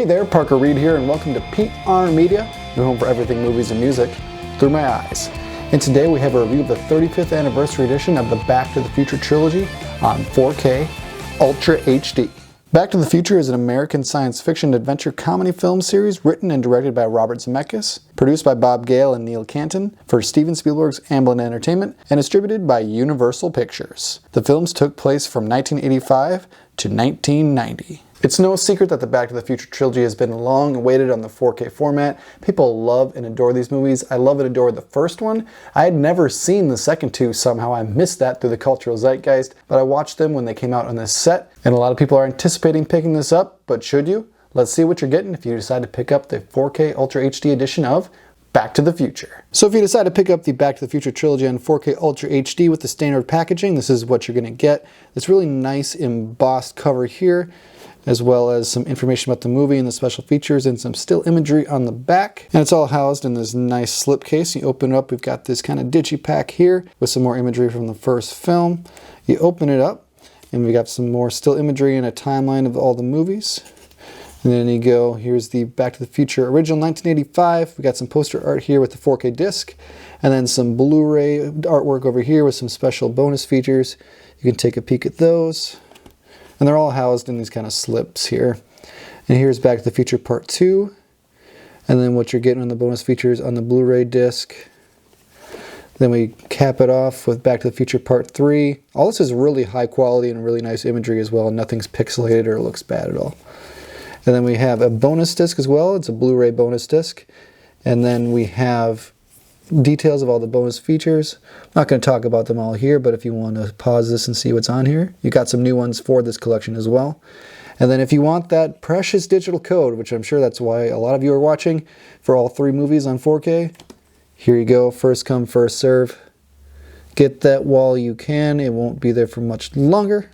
there, Parker Reed here, and welcome to PR Media, your home for everything movies and music through my eyes. And today we have a review of the 35th anniversary edition of the Back to the Future trilogy on 4K Ultra HD. Back to the Future is an American science fiction adventure comedy film series written and directed by Robert Zemeckis, produced by Bob Gale and Neil Canton for Steven Spielberg's Amblin Entertainment, and distributed by Universal Pictures. The films took place from 1985 to 1990. It's no secret that the Back to the Future trilogy has been long awaited on the 4K format. People love and adore these movies. I love and adore the first one. I had never seen the second two somehow. I missed that through the cultural zeitgeist, but I watched them when they came out on this set, and a lot of people are anticipating picking this up, but should you? Let's see what you're getting if you decide to pick up the 4K Ultra HD edition of Back to the Future. So if you decide to pick up the Back to the Future trilogy on 4K Ultra HD with the standard packaging, this is what you're going to get. This really nice embossed cover here, as well as some information about the movie and the special features and some still imagery on the back. And it's all housed in this nice slipcase. You open it up, we've got this kind of digipack here with some more imagery from the first film. You open it up and we got some more still imagery and a timeline of all the movies. And then you go, here's the Back to the Future original 1985. We got some poster art here with the 4K disc, and then some Blu-ray artwork over here with some special bonus features. You can take a peek at those. And they're all housed in these kind of slips here. And here's Back to the Future Part 2. And then what you're getting on the bonus features on the Blu-ray disc. Then we cap it off with Back to the Future Part 3. All this is really high quality and really nice imagery as well. Nothing's pixelated or looks bad at all. And then we have a bonus disc as well. It's a Blu-ray bonus disc. And then we have details of all the bonus features. I'm not going to talk about them all here, but if you want to pause this and see what's on here, you got some new ones for this collection as well. And then if you want that precious digital code, which I'm sure that's why a lot of you are watching, for all three movies on 4K, here you go, first come, first serve. Get that while you can. It won't be there for much longer.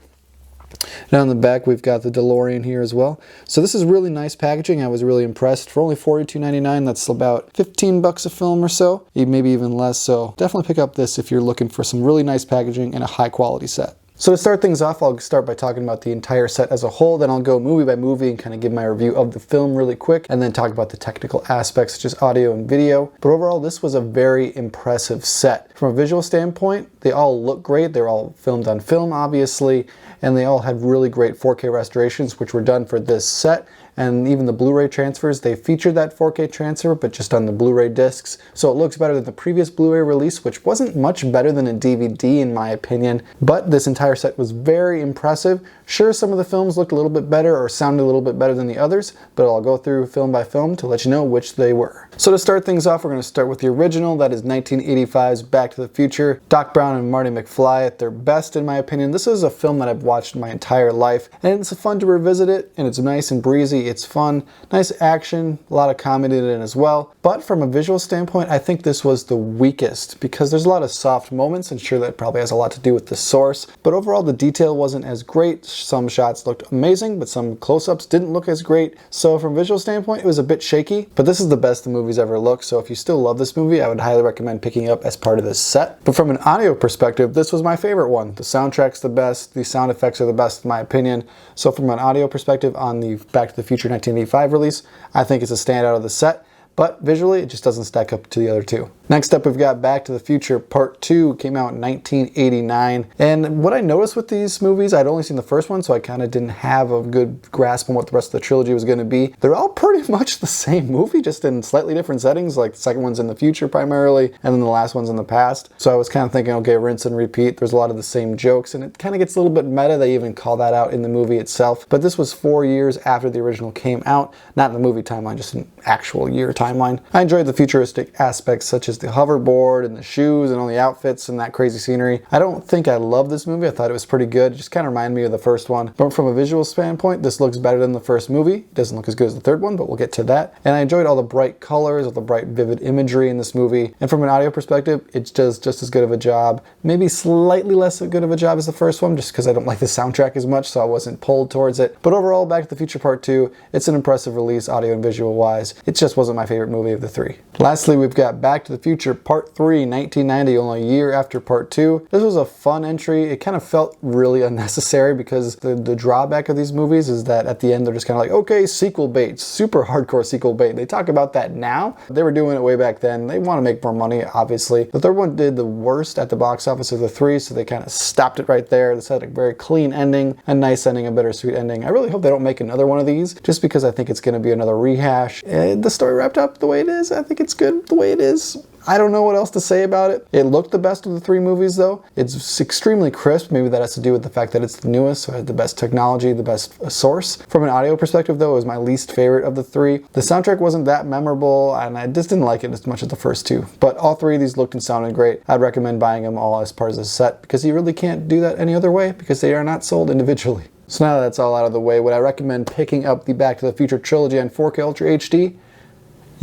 And on the back, we've got the DeLorean here as well. So this is really nice packaging. I was really impressed. For only $42.99, that's about 15 bucks a film or so, maybe even less. So definitely pick up this if you're looking for some really nice packaging and a high quality set. So to start things off, I'll start by talking about the entire set as a whole, then I'll go movie by movie and kind of give my review of the film really quick, and then talk about the technical aspects such as audio and video. But overall, this was a very impressive set. From a visual standpoint, they all look great. They're all filmed on film, obviously, and they all had really great 4K restorations, which were done for this set. And even the Blu-ray transfers, they featured that 4K transfer, but just on the Blu-ray discs. So it looks better than the previous Blu-ray release, which wasn't much better than a DVD in my opinion. But this entire set was very impressive. Sure, some of the films looked a little bit better or sounded a little bit better than the others, but I'll go through film by film to let you know which they were. So to start things off, we're going to start with the original, that is 1985's Back to the Future. Doc Brown and Marty McFly at their best in my opinion. This is a film that I've watched my entire life, and it's fun to revisit it, and it's nice and breezy. It's fun, nice action, a lot of comedy in it as well. But from a visual standpoint, I think this was the weakest because there's a lot of soft moments, and sure that probably has a lot to do with the source. But overall, the detail wasn't as great. Some shots looked amazing, but some close-ups didn't look as great. So from a visual standpoint, it was a bit shaky, but this is the best the movie's ever looked. So if you still love this movie, I would highly recommend picking it up as part of this set. But from an audio perspective, this was my favorite one. The soundtrack's the best, the sound effects are the best in my opinion. So from an audio perspective on the Back to the Future 1985 release, I think it's a standout of the set, but visually it just doesn't stack up to the other two. Next up, we've got Back to the Future Part 2, came out in 1989. And what I noticed with these movies, I'd only seen the first one, so I kind of didn't have a good grasp on what the rest of the trilogy was going to be. They're all pretty much the same movie, just in slightly different settings, like the second one's in the future primarily, and then the last one's in the past. So I was kind of thinking, okay, rinse and repeat. There's a lot of the same jokes, and it kind of gets a little bit meta. They even call that out in the movie itself. But this was 4 years after the original came out, not in the movie timeline, just an actual year timeline. I enjoyed the futuristic aspects such as the hoverboard and the shoes and all the outfits and that crazy scenery. I don't think I love this movie. I thought it was pretty good. It just kind of reminded me of the first one. But from a visual standpoint, this looks better than the first movie. It doesn't look as good as the third one, but we'll get to that. And I enjoyed all the bright colors, all the bright vivid imagery in this movie. And from an audio perspective, it does just as good of a job. Maybe slightly less good of a job as the first one, just because I don't like the soundtrack as much, so I wasn't pulled towards it. But overall, Back to the Future Part 2, it's an impressive release, audio and visual wise. It just wasn't my favorite movie of the three. Lastly, we've got Back to the Future Part 3, 1990, only a year after Part 2. This was a fun entry. It kind of felt really unnecessary because the drawback of these movies is that at the end they're just kind of like, okay, sequel bait, super hardcore sequel bait. They talk about that now. They were doing it way back then. They want to make more money, obviously. The third one did the worst at the box office of the three, so they kind of stopped it right there. This had a very clean ending, a nice ending, a bittersweet ending. I really hope they don't make another one of these, just because I think it's going to be another rehash. The story wrapped up the way it is. I think it's good the way it is. I don't know what else to say about it. It looked the best of the three movies though. It's extremely crisp. Maybe that has to do with the fact that it's the newest, so it had the best technology, the best source. From an audio perspective though, it was my least favorite of the three. The soundtrack wasn't that memorable and I just didn't like it as much as the first two. But all three of these looked and sounded great. I'd recommend buying them all as part of a set because you really can't do that any other way because they are not sold individually. So now that that's all out of the way, would I recommend picking up the Back to the Future trilogy on 4K Ultra HD?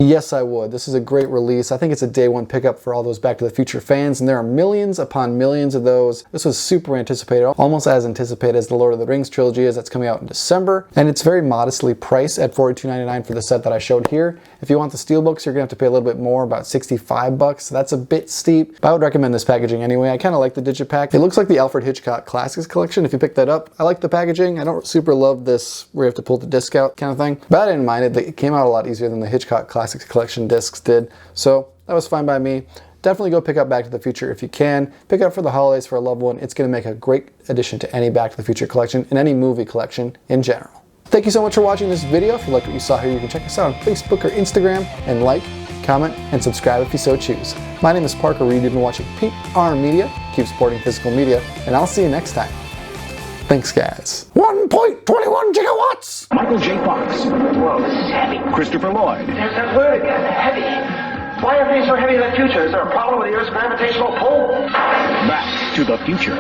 Yes, I would. This is a great release. I think it's a day one pickup for all those Back to the Future fans, and there are millions upon millions of those. This was super anticipated, almost as anticipated as the Lord of the Rings trilogy is. That's coming out in December, and it's very modestly priced at $42.99 for the set that I showed here. If you want the steelbooks, you're gonna have to pay a little bit more, about 65 bucks. That's a bit steep, but I would recommend this packaging anyway. I kind of like the Digipack. It looks like the Alfred Hitchcock Classics collection. If you pick that up, I like the packaging. I don't super love this where you have to pull the disc out kind of thing, but I didn't mind it. It came out a lot easier than the Hitchcock Classics collection discs did, so that was fine by me. Definitely go pick up Back to the Future if you can. Pick it up for the holidays for a loved one. It's going to make a great addition to any Back to the Future collection and any movie collection in general. Thank you so much for watching this video. If you like what you saw here, you can check us out on Facebook or Instagram and like, comment, and subscribe if you so choose. My name is Parker Reed. You've been watching PR Media. Keep supporting physical media, and I'll see you next time. Thanks, guys. 1.21 gigawatts! Michael J. Fox. Whoa, this is heavy. Christopher Lloyd. There's that word again, heavy. Why are things so heavy in the future? Is there a problem with the Earth's gravitational pull? Back to the Future.